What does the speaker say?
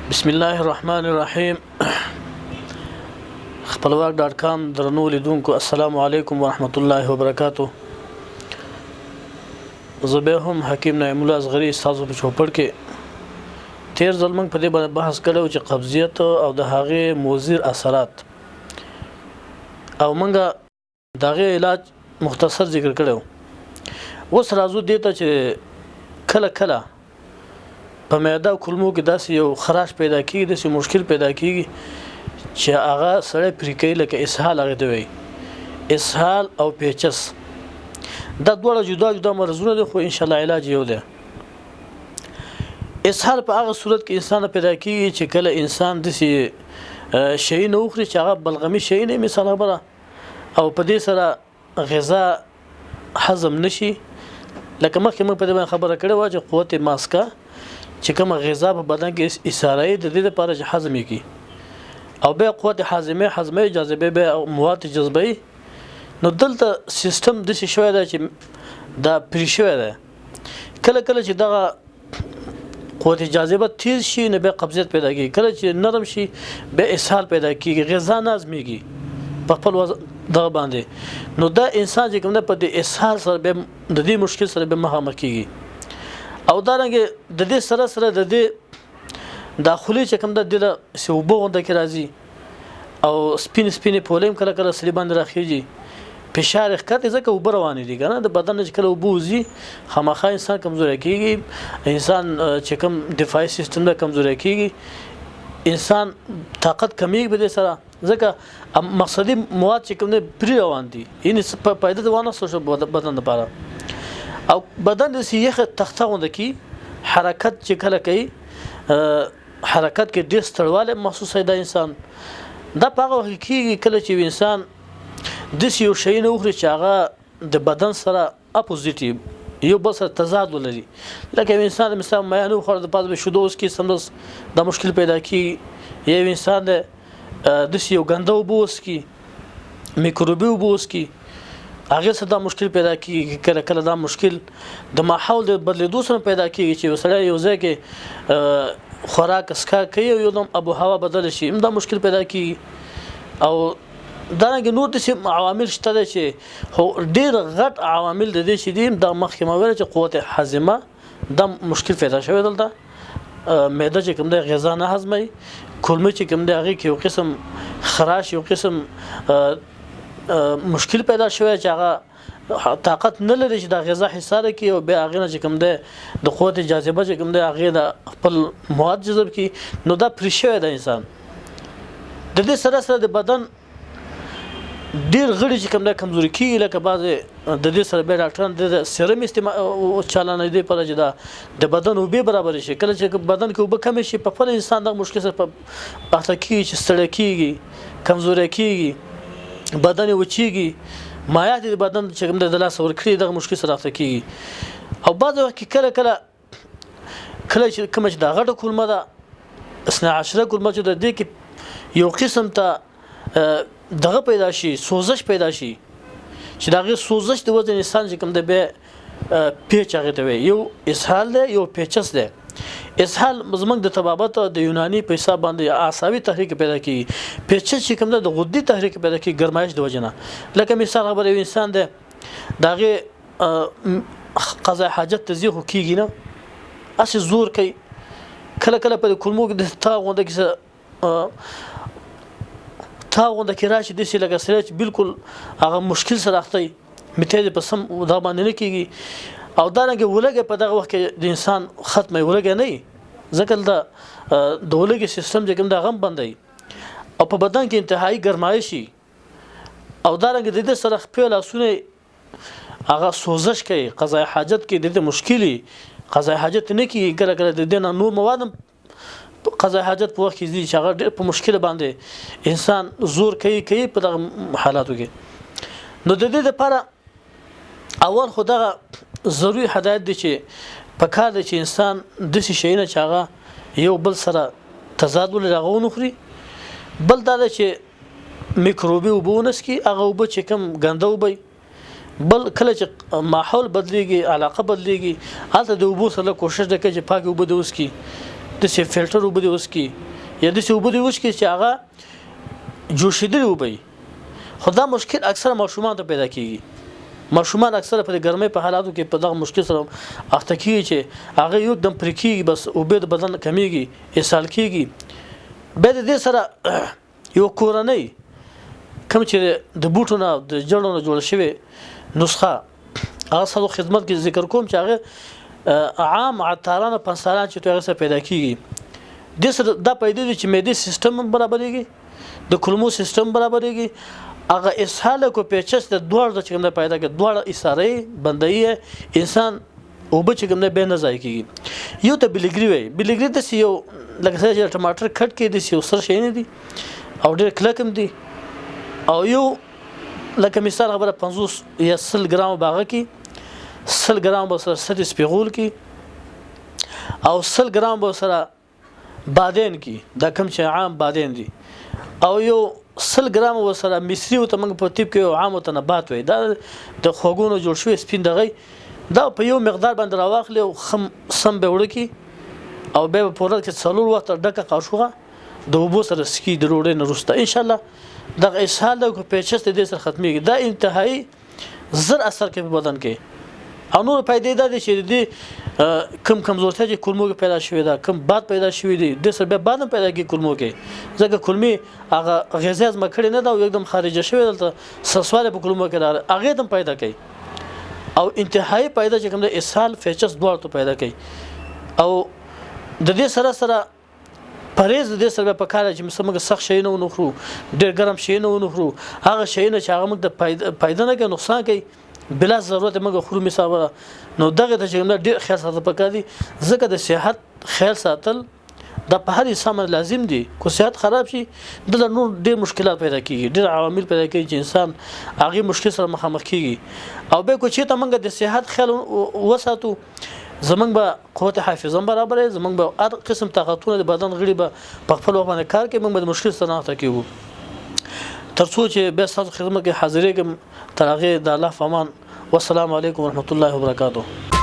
بسم الله الرحمن الرحیم. خپلواک.com درنو لیدونکو السلام علیکم ورحمت الله وبرکاتو. زه به هم حکیم نعیم الله اصغری تاسو په چوپړ کې تیر ځل موږ په دې باندې بحث کړو چې قبضیت او د هغه مضر اثرات او موږ دغه علاج مختصر ذکر کړو. اوس راځو دې ته چې کله کله په معده او کولمو کې داسې یو خراش پیدا کیږي، داسې مشکل پیدا کیږي چې هغه سره پریکې لکه اسهال هغه دی. اسهال او پیچس دا ډول جدا جدا مرزونه دي، خو ان شاء الله علاج یو دی. اسهال په هغه صورت کې انسان پیدا کیږي چې کله انسان داسې شی نه خوري چې هغه بلغمي شی نه، مثال خبره او په دې سره غذا هضم نشي. لکه مخکې موږ په دې خبره کړې و چې قوت ماسکه چې کوم غذا په بدن کې ایثاره د دې لپاره چې هضم کی او به قوت هضمه جاذبه به مواد جذبه. نو دلته سیستم د څه شوی دا چې دا پریشوي ده. کله کله چې دغه قوت جاذبه تیز شي نه به قبضیت پیدا کیږي، کله چې نرم شي به اسهال پیدا کیږي، غذا نازميږي په خپل دغه باندې. نو دا انسان چې کوم په دې اسهال سره به د دې مشکل سره به مخامخ کیږي او دا رنګ د دې سره د دې داخلي چې کوم د دې سوبو غونډه کې راځي او سپین پولیم کله کله سلی باندې راخیږي، فشار ښکته ځکه وب روانې دي کنه د بدن چې کله وبوزي خامخا انسان کمزوري کیږي، انسان چې کوم دفاعي سیستم د کمزوري کیږي، انسان طاقت کمیږي به سره ځکه مقصدی مواد چې کوم نه پری روان دي یعنی په پیدا دوانه سوشل بدن لپاره او بدن د سیخه تخته غونډه کی حرکت چې کله کوي حرکت کې ډیر ستړواله محسوسه ده انسان. دا په هغه کې کله چې انسان د یو شی نه وخوري چې هغه د بدن سره اپوزیټیو یو بل سره تضاد لري. لکه انسان مثلا مې نه خور د پاز به شودوس کې سمدس د مشکل پیدا کی، یو انسان د یو ګنده وبوس کی میکروبي وبوس کی هغه څه دا مشکل پیدا کیږي. کله کله دا مشکل د ماحول د بدلیدو سره پیدا کیږي چې وسړی یو ځای کې خوراک اسکا کوي او یو دم ابو هوا بدل شي، دا مشکل پیدا کیږي. او دا نه نور د عوامل شته چې هو ډیر غټ عوامل د دې چې دي د مخکې ماویل چې قوت هضمه د مشکل پیدا شوی دلته معده چې کوم د غذا نه هضمي، کولمه چې کوم د هغه کې یو قسم خراش یو قسم مشکل پیدا شوی چې هغه طاقت نه لري چې د غذا حساره کوي او به هغه نه چې کوم د قوت جاذبه چې کوم د هغه د خپل مواد جذب کوي. نو دا پریشوي د انسان د دې سره د بدن ډیر غړي چې کوم د کمزوري کیږي. لکه بعض د دې سره به ډاکټران د سیرم استعمال چالانه دي پر چې د بدن وبې برابر شي. کله چې بدن کې وب کم شي په خپل انسان د مشکل سره په اخته کیږي چې ستړی کیږي، کمزوري کیږي، بدن وچیږي، مایات د بدن چې کوم د لاس ورکړي د مشکل سره اخته کیږي. او بعض وخت کله چې کوم چې د غټه کولمه ده 12 کولمه چې د دې کې یو قسم ته دغه پیدا شي، سوزش پیدا شي چې دغه سوزش د وزن انسان چې کوم د به پیچ هغه ته یو اسهال ده یو پیچس ده. اسهال زمنګ د طبابت د یونانی په حساب باندې اعصابي تحریک پیدا کی، پیچس چې کوم د غدي تحریک پیدا کی ګرمایش د وجنه. لکه مثال خبره انسان ده دغه قضا حاجت تزیخ کیږي نه اسی زور کوي، کله کله په کولمو کې د تا غونډه کې راشي د څه لګا سره چې بالکل هغه مشکل سره اخته میته په سم دا باندې نه کیږي. او دا رنګ ولګه په دغه وخت کې د انسان ختمه ولګه نه ځکه دا د ولګي سیستم چې کوم د غم بندي او په بدن کې انتهایی ګرمایشي او دا رنګ د دې سره خپل اسونه هغه سوزش کوي، قضای حاجت کې د دې مشکلي قضای حاجت نه کیږي. کله کله د دې نور مواد قضای حاجت په وخت کې دي چې هغه په مشکل باندې انسان زور کوي په دغه حالاتو کې. نو د دې لپاره اول خدغه ضروري هدایت دي چې په کار دي چې انسان د شي نه چاغه یو بل سره تضاد لرغون خوري، بل دا چې میکروبي وبونس کې هغه وب چې کم ګنده وبي، بل کله چې ماحول بدليږي علاقه بدليږي هلته د وبو سره کوشش وکړي چې پاک وب د اوس کې د سی فلټر وبدي اوس کی یا د سی وبدي وش کی چې هغه جوشیدل وبي. خدا مشکل اکثر ماشومان ته پیدا کیږي. ماشومان اکثر په ګرمۍ په حالاتو کې په دغه مشکل سره اخته کیږي چې هغه یو دم پرکیږي، بس او به د بدن کمیږي، اسهال کیږي. به د دې سره یو کورنۍ کوم چې د بوټو نه د جوړو نه جوړ شوی نسخه هغه سره خدمت کې ذکر کوم چې هغه عام عطارانه پنسالان چې توغه سره پیدا کیږي. د سره دا پیدا دي چې معدي سیستم برابرېږي، د کولمو سیستم برابرېږي، هغه اسهال کو پیچس د دوړ د چګم پیدا کې دوړ اساره بندي انسان او به چګم نه به نه ځای کیږي. یو ته بلیګری وي، بلیګری د یو لکه څنګه ټماټر کټ کې د یو سر شي نه دي او ډېر کلکم دي، او یو لکه مثال خبره 50 یا 100 ګرام باغه کې 100 ګرام به سره ست سپیغول کې او 100 ګرام به سره بادین کې دا کوم چې عام بادین دي، او یو 100 ګرام وسره مصری او ته موږ په تیپ کې عام تنبات وي دا د خوګونو جوړ شوی سپین دغه دا په یو مقدار باندې راواخلې او سم به وړ کی او به پوره کې څلور وخت ډکه قاشوغه د وبو سره سکی د روړې نه رسته ان شاء الله د اسهال د پیچس د سره ختميږي. دا انتهایی زر اثر کوي په بدن کې. او نور پیدا د چې د کم کمزورتیا چې کولمو کې پیدا شوی دا کم باد پیدا شوی دی د سر به باد پیدا کی کولمو کې ځکه کولمي هغه غذا از مکړې نه دا یکدم خارجه شوی دلته سسواله په کولمو کې هغه دم پیدا کوي او انتهایی پیدا چې کوم د اسهال فیچس دوړ ته پیدا کوي. او د دې سره سره پرېز د سره په کار چې مسمګه سخت شي نه ونخرو، ډېر ګرم شي نه ونخرو، هغه شي نه چې هغه موږ د پیدا نه کې نقصان کوي بلا ضرورت موږ خورو مسابه. نو دغه ته چې ډېر خیال ساتل پکار دي ځکه د صحت خیال ساتل د په هر انسان لازم دي. کو صحت خراب شي د نور ډېر مشکلات پیدا کیږي، ډېر عوامل پیدا کیږي چې انسان هغه مشکل سره مخامخ کیږي. او به کو چې ته موږ د صحت خیال وساتو زمنګ به قوت حافظه برابرې، زمنګ به هر قسم طاقتونه د بدن غړي به په خپل وخت باندې کار کوي، موږ به مشکل سره نه تکیو. ترڅو چې به تاسو خدمت کې حاضرې کوم تر هغه د الله فامان. والسلام علیکم ورحمت الله وبرکاته.